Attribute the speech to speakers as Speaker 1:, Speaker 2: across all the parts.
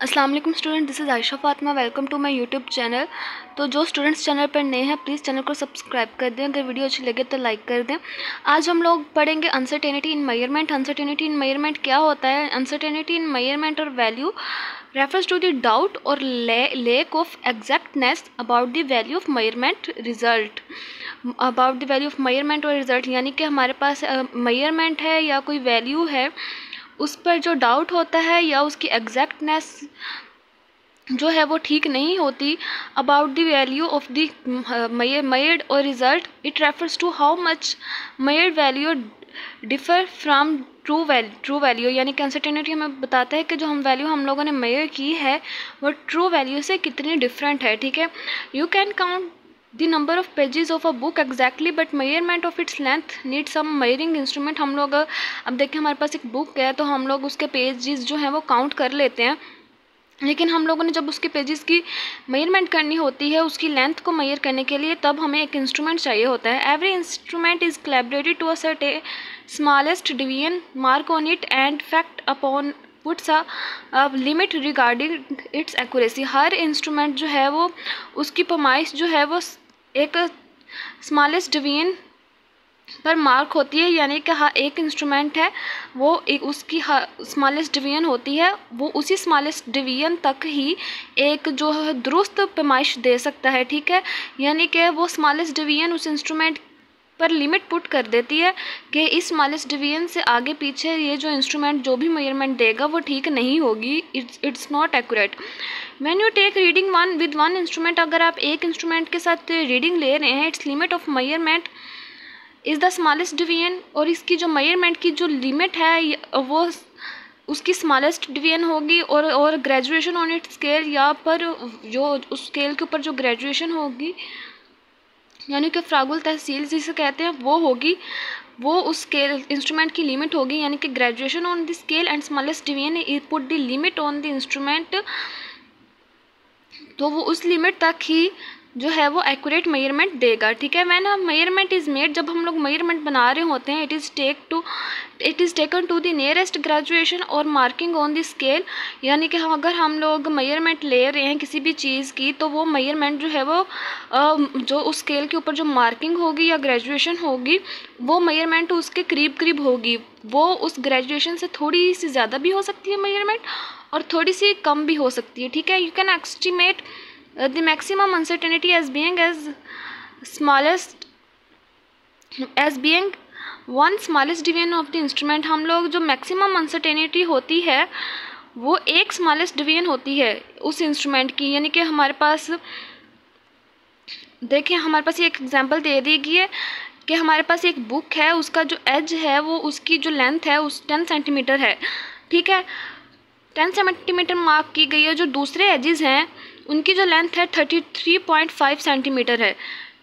Speaker 1: अस्सलाम वालेकुम student, this is Ayesha Fatima. Welcome to my YouTube channel. तो जो स्टूडेंट्स चैनल पर नए हैं प्लीज़ चैनल को सब्सक्राइब कर दें, अगर वीडियो अच्छी लगे तो लाइक कर दें। आज हम लोग पढ़ेंगे uncertainty in measurement. Uncertainty in measurement क्या होता है? अनसर्टेनिटी इन मेजरमेंट और value refers to the doubt और lack of exactness about the value of measurement result. About the value of measurement और रिजल्ट यानी कि हमारे पास मेजरमेंट है या कोई वैल्यू है, उस पर जो डाउट होता है या उसकी एग्जैक्टनेस जो है वो ठीक नहीं होती। About the value of the measured और result, it refers to how much measured value differ from true value. यानी कि अनसर्टेनिटी हमें बताता है कि जो हम वैल्यू हम लोगों ने मेजर की है वो ट्रू वैल्यू से कितनी डिफरेंट है। ठीक है, you can count the number of pages of a book exactly but measurement of its length need some measuring instrument। हम लोग अब देखिए हमारे पास एक बुक है तो हम लोग उसके पेजेस जो हैं वो काउंट कर लेते हैं, लेकिन हम लोगों ने जब उसके पेजेस की मेजरमेंट करनी होती है उसकी लेंथ को मेजर करने के लिए, तब हमें एक इंस्ट्रूमेंट चाहिए होता है। Every instrument is calibrated to a certain smallest division mark on it and fact upon puts a limit regarding its accuracy. हर इंस्ट्रूमेंट जो है वो उसकी पैमाइश जो है वो एक स्मॉलेस्ट डिवीजन पर मार्क होती है, यानी कि हर एक इंस्ट्रूमेंट है वो एक उसकी स्मॉलेस्ट डिवीजन होती है, वो उसी स्मॉलेस्ट डिवीजन तक ही एक जो है दुरुस्त पैमाइश दे सकता है। ठीक है, यानी कि वो स्मॉलेस्ट डिवीजन उस इंस्ट्रूमेंट पर लिमिट पुट कर देती है कि इस स्मॉलेस्ट डिवीजन से आगे पीछे ये जो इंस्ट्रूमेंट जो भी मेजरमेंट देगा वो ठीक नहीं होगी, it's not accurate. When you take reading one instrument, अगर आप एक इंस्ट्रूमेंट के साथ रीडिंग ले रहे हैं, it's limit of measurement is the smallest division, और इसकी जो मेजरमेंट की जो लिमिट है वो उसकी स्मॉलेस्ट डिवीजन होगी, और ग्रेजुएशन ऑन इट स्केल या पर जो उस स्केल के ऊपर जो ग्रेजुएशन होगी यानी कि फ्रागुल तहसील जिसे कहते हैं वो होगी, वो उस स्केल इंस्ट्रूमेंट की लिमिट होगी। यानी कि graduation on the scale and smallest division is put the limit on the instrument, तो वो उस लिमिट तक ही जो है वो एक्यूरेट मेजरमेंट देगा। ठीक है, when a measurement is made, जब हम लोग मेजरमेंट बना रहे होते हैं, it is taken to the nearest graduation और मार्किंग ऑन द स्केल। यानी कि अगर हम लोग मेजरमेंट ले रहे हैं किसी भी चीज़ की, तो वो मेजरमेंट जो है वो जो उस स्केल के ऊपर जो मार्किंग होगी या ग्रेजुएशन होगी वो मेजरमेंट उसके करीब करीब होगी। वो उस ग्रेजुएशन से थोड़ी सी ज़्यादा भी हो सकती है मेजरमेंट और थोड़ी सी कम भी हो सकती है। ठीक है, you can estimate the maximum uncertainty as being one smallest division of the instrument। हम लोग जो maximum uncertainty होती है वो एक smallest division होती है उस इंस्ट्रूमेंट की। यानी कि हमारे पास देखिए हमारे पास एक एग्जांपल दे दी गई है कि हमारे पास एक बुक है, उसका जो एज है वो उसकी जो लेंथ है उस 10 सेंटीमीटर है। ठीक है, 10 सेंटीमीटर मार्क की गई है, जो दूसरे एजेस हैं उनकी जो लेंथ है 33.5 सेंटीमीटर है।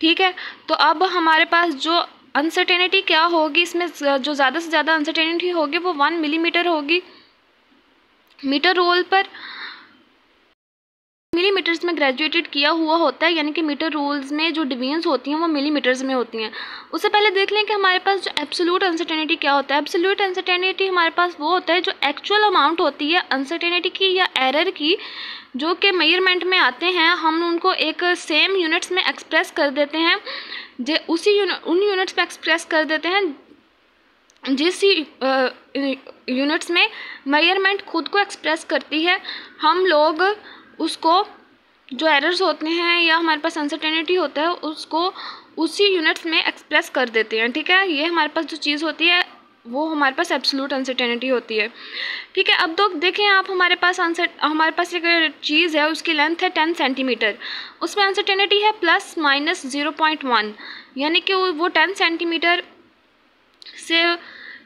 Speaker 1: ठीक है, तो अब हमारे पास जो अनसर्टेनिटी क्या होगी, इसमें जो ज़्यादा से ज़्यादा अनसर्टेनिटी होगी वो 1 मिलीमीटर होगी। मीटर रोल पर मिलीमीटर्स में ग्रेजुएटेड किया हुआ होता है, यानी कि मीटर रूल्स में जो डिवीजन्स होती हैं वो मिलीमीटर्स में होती हैं। उससे पहले देख लें कि हमारे पास जो एब्सोल्यूट अनसर्टेनिटी क्या होता है। एब्सोल्यूट अनसर्टेनिटी हमारे पास वो होता है जो एक्चुअल अमाउंट होती है अनसर्टेनिटी की या एरर की, जो कि मेजरमेंट में आते हैं, हम उनको एक सेम यूनिट्स में एक्सप्रेस कर देते हैं, उन यूनिट्स में एक्सप्रेस कर देते हैं जिस यूनिट्स में मेजरमेंट खुद को एक्सप्रेस करती है। हम लोग उसको जो एरर्स होते हैं या हमारे पास अनसर्टेनिटी होता है उसको उसी यूनिट्स में एक्सप्रेस कर देते हैं। ठीक है, ये हमारे पास जो चीज़ होती है वो हमारे पास एब्सोल्यूट अनसर्टेनिटी होती है। ठीक है, अब तो देखें आप हमारे पास एक चीज़ है, उसकी लेंथ है 10 सेंटीमीटर, उसमें अनसर्टेनिटी है ±0.1, यानी कि वो 10 सेंटीमीटर से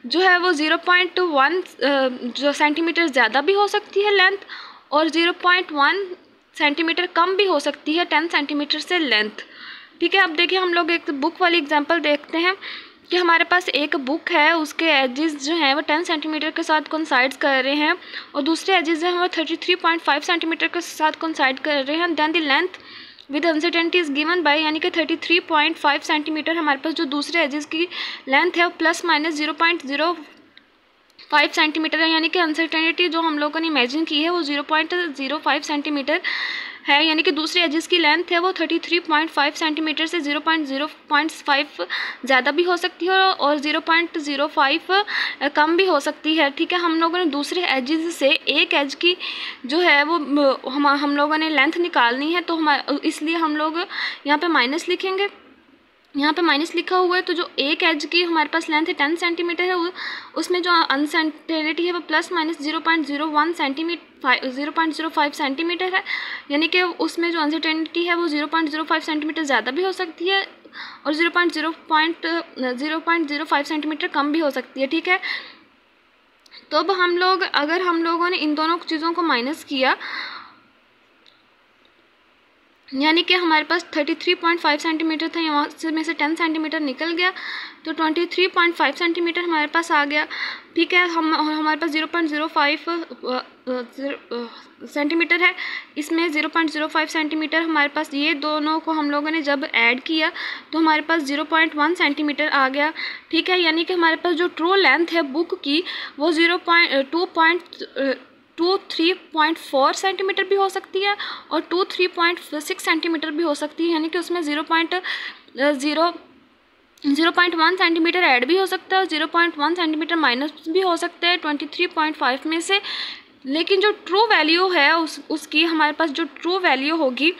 Speaker 1: जो है वो 0.1 जो सेंटीमीटर ज़्यादा भी हो सकती है लेंथ, और 0.1 सेंटीमीटर कम भी हो सकती है 10 सेंटीमीटर से लेंथ। ठीक है, अब देखिए हम लोग एक बुक वाली एग्जांपल देखते हैं कि हमारे पास एक बुक है, उसके एजेस जो हैं वो 10 सेंटीमीटर के साथ कोइंसाइड कर रहे हैं और दूसरे एजेस जो हैं वो 33.5 सेंटीमीटर के साथ कोइंसाइड कर रहे हैं। Then the length with uncertainty is given by, यानी कि 33.5 सेंटीमीटर हमारे पास जो दूसरे एजेस की लेंथ है ±0.05 5 सेंटीमीटर है, यानी कि अनसर्टेनिटी जो हम लोगों ने इमेजिन की है वो 0.05 सेंटीमीटर है, यानी कि दूसरे एजेस की लेंथ है वो 33.5 सेंटीमीटर से 0.05 ज़्यादा भी हो सकती है और 0.05 कम भी हो सकती है। ठीक है, हम लोगों ने दूसरे एजेस से एक एज की जो है वो हम लोगों ने लेंथ निकालनी है, तो इसलिए हम लोग यहाँ पे माइनस लिखेंगे। यहाँ पे माइनस लिखा हुआ है, तो जो एक एज की हमारे पास लेंथ है 10 सेंटीमीटर है, उसमें जो अनसर्टेनिटी है वो प्लस माइनस 0.05 सेंटीमीटर है, यानी कि उसमें जो अनसर्टेनिटी है वो 0.05 सेंटीमीटर ज़्यादा भी हो सकती है और 0.05 सेंटीमीटर कम भी हो सकती है। ठीक है, तो अब अगर हम लोगों ने इन दोनों चीज़ों को माइनस किया, यानी कि हमारे पास 33.5 सेंटीमीटर था, यहाँ से में से 10 सेंटीमीटर निकल गया तो 23.5 सेंटीमीटर हमारे पास आ गया। ठीक है, हमारे पास 0.05 सेंटीमीटर है, इसमें 0.05 सेंटीमीटर हमारे पास, ये दोनों को हम लोगों ने जब ऐड किया तो हमारे पास 0.1 सेंटीमीटर आ गया। ठीक है, यानी कि हमारे पास जो ट्रू लेंथ है बुक की वो 3.4 सेंटीमीटर भी हो सकती है और 3.6 सेंटीमीटर भी हो सकती है, यानी कि उसमें 0.1 सेंटीमीटर ऐड भी हो सकता है और 0.1 सेंटीमीटर माइनस भी हो सकता है 23.5 में से। लेकिन जो ट्रू वैल्यू है उसकी हमारे पास जो ट्रू वैल्यू होगी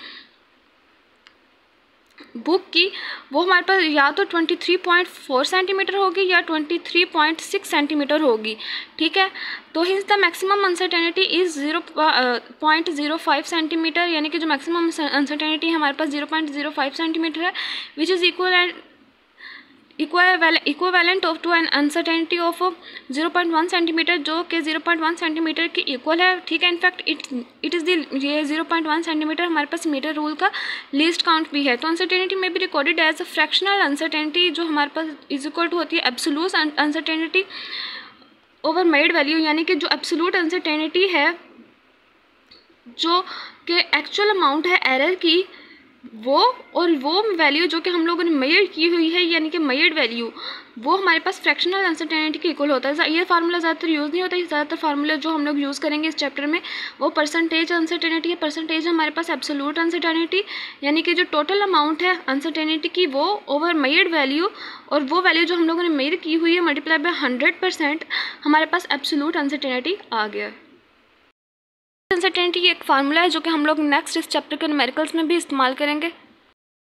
Speaker 1: बुक की वो हमारे पास या तो 23.4 सेंटीमीटर होगी या 23.6 सेंटीमीटर होगी। ठीक है, तो hints the maximum uncertainty is 0.05 centimetre, यानी कि जो मैक्सिमम अनसर्टेनिटी है हमारे पास 0.05 सेंटीमीटर है, which is equivalent of to an uncertainty of 0.1 centimetre, जो कि 0.1 सेंटीमीटर के इक्वल है। ठीक है, इनफैक्ट इट इज़ ये 0.1 सेंटीमीटर हमारे पास मीटर रूल का लीस्ट काउंट भी है। तो अनसर्टेनिटी में भी recorded as a fractional uncertainty, जो हमारे पास इज इक्वल टू होती है absolute uncertainty over made value, यानी कि जो एब्सोल्यूट अनसर्टेनिटी है जो कि एक्चुअल अमाउंट है एरर की वो वैल्यू जो कि हम लोगों ने मेजर की हुई है, यानी कि मेजर्ड वैल्यू, वो हमारे पास फ्रैक्शनल अनसर्टेनिटी के इक्वल होता है। ये फार्मूला ज़्यादातर यूज़ नहीं होता है, ज़्यादातर फार्मूला जो हम लोग यूज़ करेंगे इस चैप्टर में वो परसेंटेज अनसर्टेनिटी है। परसेंटेज हमारे पास एब्सोल्यूट अनसर्टेनिटी, यानी कि जो टोटल अमाउंट है अनसर्टेनिटी की वो ओवर मेजर्ड वैल्यू, और वो वैल्यू जो हम लोगों ने मेजर की हुई है मल्टीप्लाई बाय 100%, हमारे पास एब्सोल्यूट अनसर्टेनिटी आ गया। अनसर्टेनिटी एक फार्मूला है जो कि हम लोग नेक्स्ट इस चैप्टर के न्यूमेरिकल्स में भी इस्तेमाल करेंगे।